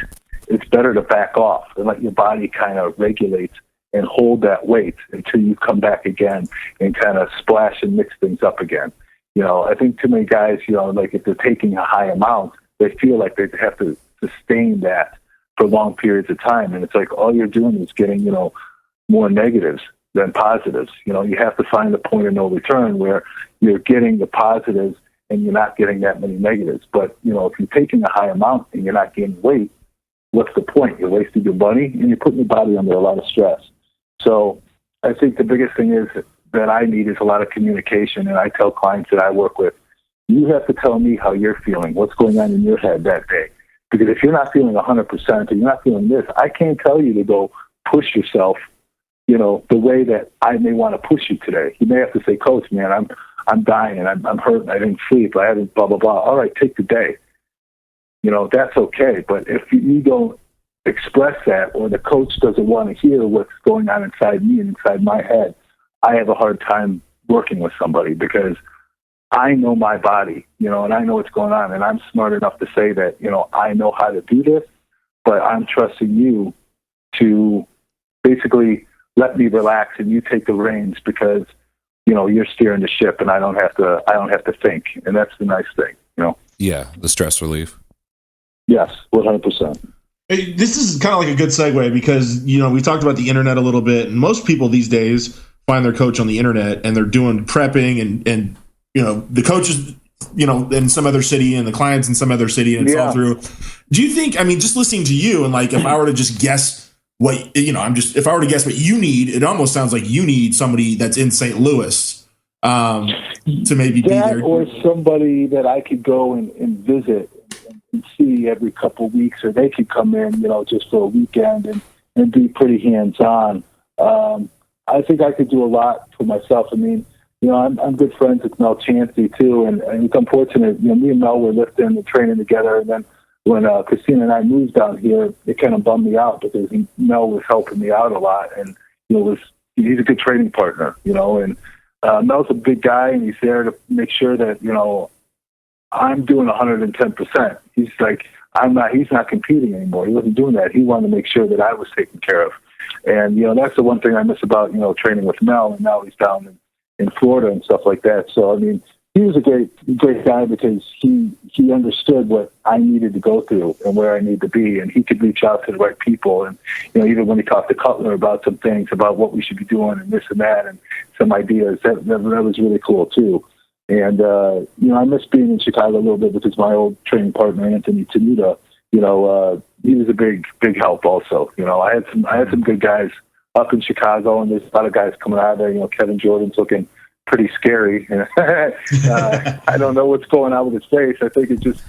it's better to back off and let your body kind of regulate and hold that weight until you come back again and kind of splash and mix things up again. I think too many guys, like if they're taking a high amount, they feel like they have to sustain that for long periods of time. And it's like all you're doing is getting, more negatives than positives. You have to find the point of no return where you're getting the positives and you're not getting that many negatives. But, if you're taking a high amount and you're not gaining weight, what's the point? You're wasting your money and you're putting your body under a lot of stress. So I think the biggest thing is that I need is a lot of communication. And I tell clients that I work with, you have to tell me how you're feeling, what's going on in your head that day. Because if you're not feeling 100% and you're not feeling this, I can't tell you to go push yourself, the way that I may want to push you today. You may have to say, Coach, man, I'm dying, I'm hurting, I didn't sleep, I haven't blah, blah, blah. All right, take the day. That's okay. But if express that, or the coach doesn't want to hear what's going on inside me and inside my head, I have a hard time working with somebody, because I know my body, and I know what's going on, and I'm smart enough to say that, I know how to do this, but I'm trusting you to basically let me relax and you take the reins, because, you're steering the ship and I don't have to think. And that's the nice thing, Yeah. The stress relief. Yes. 100%. This is kind of like a good segue, because, we talked about the internet a little bit, and most people these days find their coach on the internet, and they're doing prepping and the coach is, in some other city and the client's in some other city, and it's all through. Do you think, just listening to you, and like, if I were to just guess what, if I were to guess what you need, it almost sounds like you need somebody that's in St. Louis to maybe be there. Or somebody that I could go and visit and see every couple of weeks, or they could come in, just for a weekend and be pretty hands-on. I think I could do a lot for myself. I'm good friends with Mel Chansey too, and it's unfortunate, me and Mel were lifting and training together, and then when Cristina and I moved down here, it kind of bummed me out, because Mel was helping me out a lot, and he's a good training partner, and Mel's a big guy, and he's there to make sure that I'm doing 110%. He's like, he's not competing anymore. He wasn't doing that. He wanted to make sure that I was taken care of, and that's the one thing I miss about training with Mel, and now he's down in Florida and stuff like that. So he was a great guy, because he understood what I needed to go through and where I need to be, and he could reach out to the right people. And even when he talked to Cutler about some things about what we should be doing and this and that, and some ideas, that was really cool too. And I miss being in Chicago a little bit, because my old training partner Anthony Tenuta, he was a big help also. I had some good guys up in Chicago, and there's a lot of guys coming out of there. Kevin Jordan's looking pretty scary. I don't know what's going on with his face. I think it's just,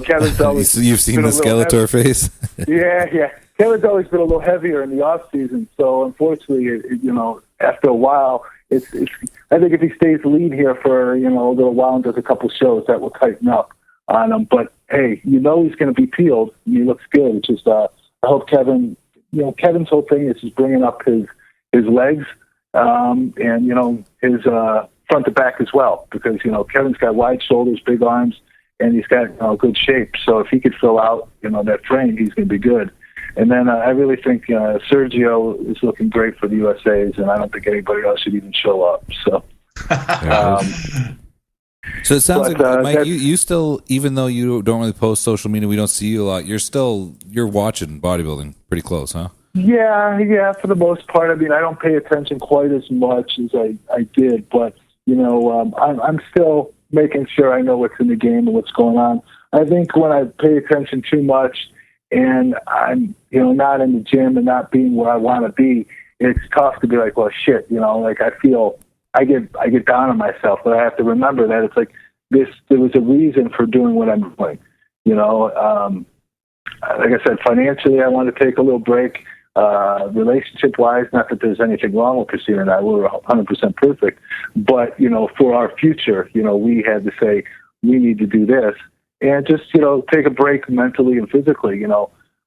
Kevin's always... You've seen the Skeletor face? Yeah. Kevin's always been a little heavier in the off season. So unfortunately, after a while, I think if he stays lean here for, a little while and does a couple shows, that will tighten up on him. But hey, he's going to be peeled, and he looks good. It's just, I hope Kevin, Kevin's whole thing is just bringing up his legs, and his front to back as well, because Kevin's got wide shoulders, big arms, and he's got good shape. So if he could fill out that frame, he's going to be good. And then I really think Sergio is looking great for the USA's, and I don't think anybody else should even show up. So, so it sounds like, Mike, you still, even though you don't really post social media, we don't see you a lot, you're watching bodybuilding pretty close, huh? Yeah, for the most part. I don't pay attention quite as much as I did, but I'm still making sure I know what's in the game and what's going on. I think when I pay attention too much, and I'm not in the gym and not being where I want to be, it's tough to be like, well, shit, I feel I get down on myself, but I have to remember that it's like there was a reason for doing what I'm doing. Like I said, financially, I want to take a little break. Relationship-wise, not that there's anything wrong with Cristina and I, we're 100% perfect, but, for our future, we had to say, we need to do this, and just, take a break mentally and physically.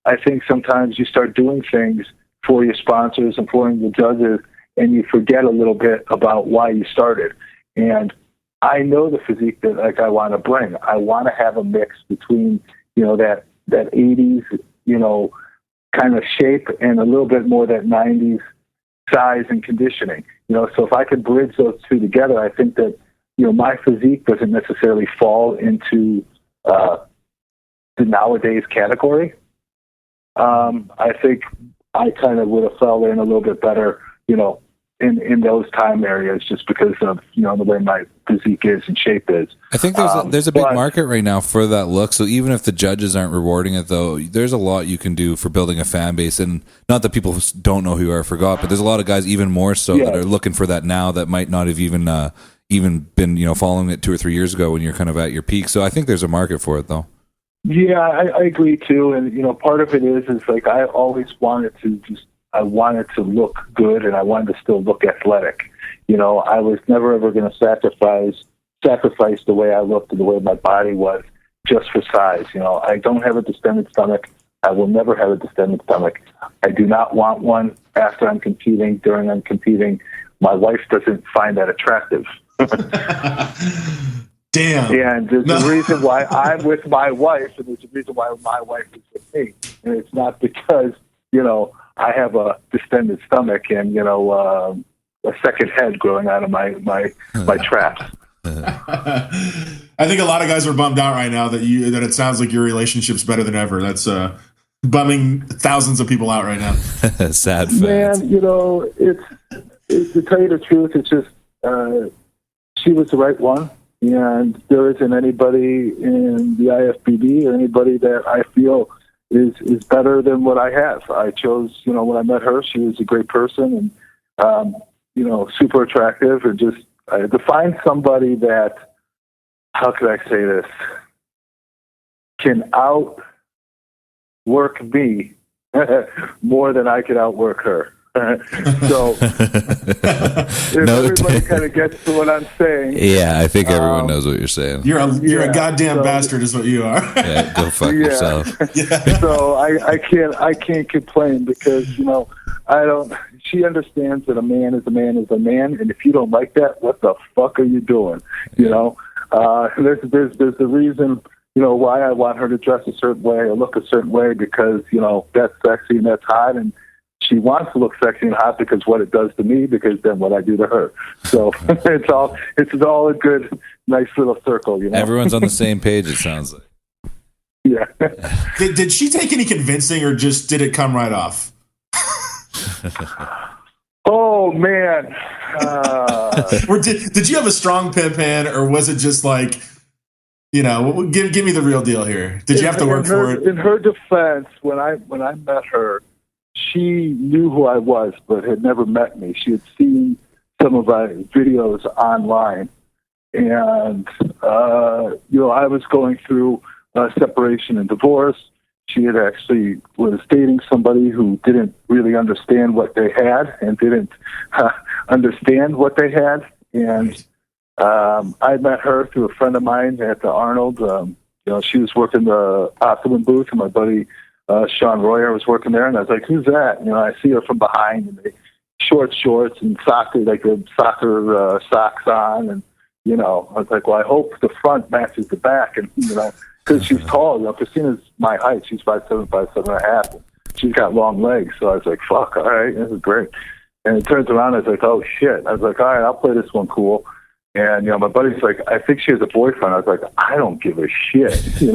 I think sometimes you start doing things for your sponsors and for the judges, and you forget a little bit about why you started. And I know the physique that I want to bring. I want to have a mix between, that 80s, kind of shape, and a little bit more that 90s size and conditioning. So if I could bridge those two together, I think that, my physique doesn't necessarily fall into the nowadays category. I think I kind of would have fell in a little bit better, in those time areas, just because of, the way my physique is and shape is. I think there's a big market right now for that look. So even if the judges aren't rewarding it, though, there's a lot you can do for building a fan base. And not that people don't know who you are, forgot, but there's a lot of guys even more so that are looking for that now that might not have even been, following it 2 or 3 years ago when you're kind of at your peak. So I think there's a market for it, though. Yeah, I agree too. And, part of it is like, I always wanted to look good, and I wanted to still look athletic. I was never ever going to sacrifice the way I looked and the way my body was just for size. I don't have a distended stomach. I will never have a distended stomach. I do not want one after I'm competing, during I'm competing. My wife doesn't find that attractive. Damn. And there's a reason why I'm with my wife, and there's a reason why my wife is with me. And it's not because, I have a distended stomach and, a second head growing out of my traps. I think a lot of guys are bummed out right now that it sounds like your relationship's better than ever. That's bumming thousands of people out right now. Sad facts. Man, it's to tell you the truth, it's just she was the right one, and there isn't anybody in the IFBB or anybody that I feel is better than what I have. I chose, when I met her, she was a great person and super attractive, and just to find somebody that, how could I say this, can outwork me more than I could outwork her. So if everybody kind of gets to what I'm saying. Yeah, I think everyone knows what you're saying. You're a goddamn bastard is what you are. Yeah, go fuck yourself. Yeah. So I can't complain because, she understands that a man is a man is a man, and if you don't like that, what the fuck are you doing? There's the reason, why I want her to dress a certain way or look a certain way, because, that's sexy and that's hot, and she wants to look sexy and hot because what it does to me, because then what I do to her. So it's all a good, nice little circle, Everyone's on the same page, it sounds like. Yeah. Did she take any convincing, or just did it come right off? Oh man. Did you have a strong pimp hand, or was it just like, give me the real deal here? Did you have to work for it? In her defense, when I met her, she knew who I was, but had never met me. She had seen some of my videos online, and I was going through separation and divorce. She had actually was dating somebody who didn't really understand what they had and didn't understand what they had. And I met her through a friend of mine at the Arnold. She was working the Optimum booth, and my buddy Sean Royer was working there. And I was like, "Who's that?" I see her from behind, and they shorts and soccer socks on, and I was like, "Well, I hope the front matches the back," and because she's tall. Christina's my height. She's 5'7", 5'7.5". And she's got long legs. So I was like, fuck, all right, this is great. And it turns around, I was like, oh, shit. I was like, all right, I'll play this one cool. And, my buddy's like, I think she has a boyfriend. I was like, I don't give a shit, It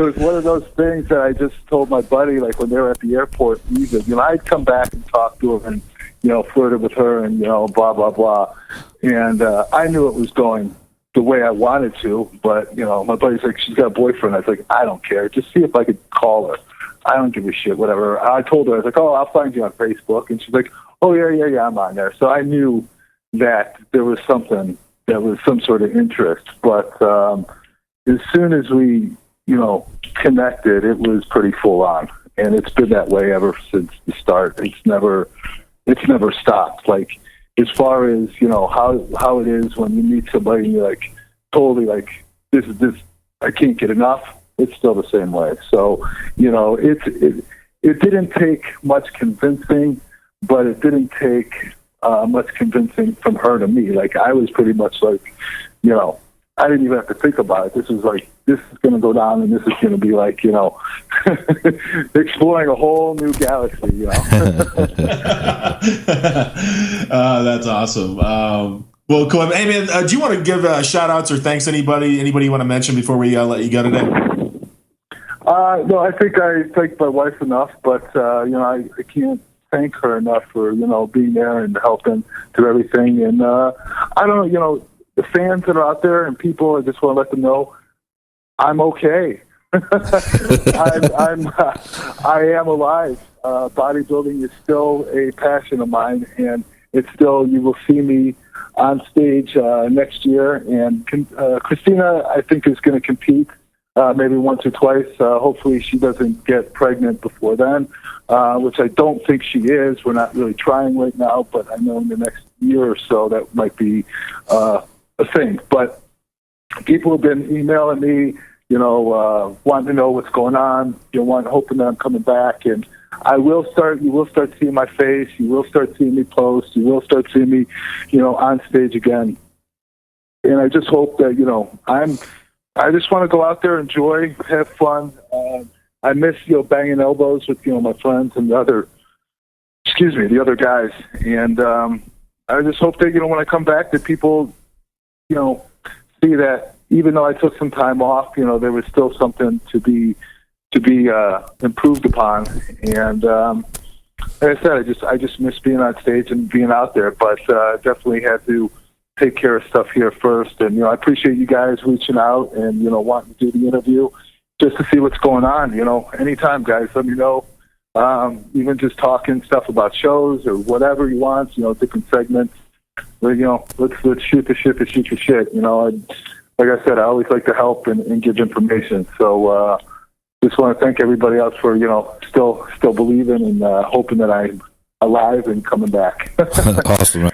was one of those things that I just told my buddy, like, when they were at the airport leaving. I'd come back and talk to her and, flirted with her and, blah, blah, blah. And I knew it was going the way I wanted to, but, my buddy's like, she's got a boyfriend. I was like, I don't care. Just see if I could call her. I don't give a shit, whatever. I told her, I was like, oh, I'll find you on Facebook. And she's like, oh, yeah, I'm on there. So I knew that there was something, that was some sort of interest. But as soon as we, connected, it was pretty full on. And it's been that way ever since the start. It's never stopped. Like, as far as, how it is when you meet somebody and you're like, totally like, this, I can't get enough. It's still the same way. So, it didn't take much convincing, but it didn't take much convincing from her to me. Like, I was pretty much like, I didn't even have to think about it. This was like, this is going to go down, and this is going to be like, exploring a whole new galaxy, That's awesome. Well, cool. Hey, man, do you want to give shout-outs or thanks to anybody you want to mention before we let you go today? No, I think I thank my wife enough, but, I can't thank her enough for, being there and helping through everything. And I don't know, the fans that are out there and people, I just want to let them know I'm okay. I am alive. Bodybuilding is still a passion of mine, and it's still, you will see me on stage next year. And Cristina, I think, is going to compete maybe once or twice. Hopefully she doesn't get pregnant before then, which I don't think she is. We're not really trying right now, but I know in the next year or so that might be a thing. But people have been emailing me, wanting to know what's going on, hoping that I'm coming back. And you will start seeing my face. You will start seeing me post. You will start seeing me, on stage again. And I just hope that, I just want to go out there, enjoy, have fun. I miss, banging elbows with, my friends and the other guys. And I just hope that, when I come back, that people, see that even though I took some time off, there was still something to be improved upon. And like I said, I just miss being on stage and being out there, but definitely had to take care of stuff here first. And I appreciate you guys reaching out and wanting to do the interview just to see what's going on. Anytime, guys, let me know. Even just talking stuff about shows or whatever you want. Different segments. Let's shoot the shit. Like I said, I always like to help and give information. So just want to thank everybody else for still believing and hoping that I'm alive and coming back. Awesome.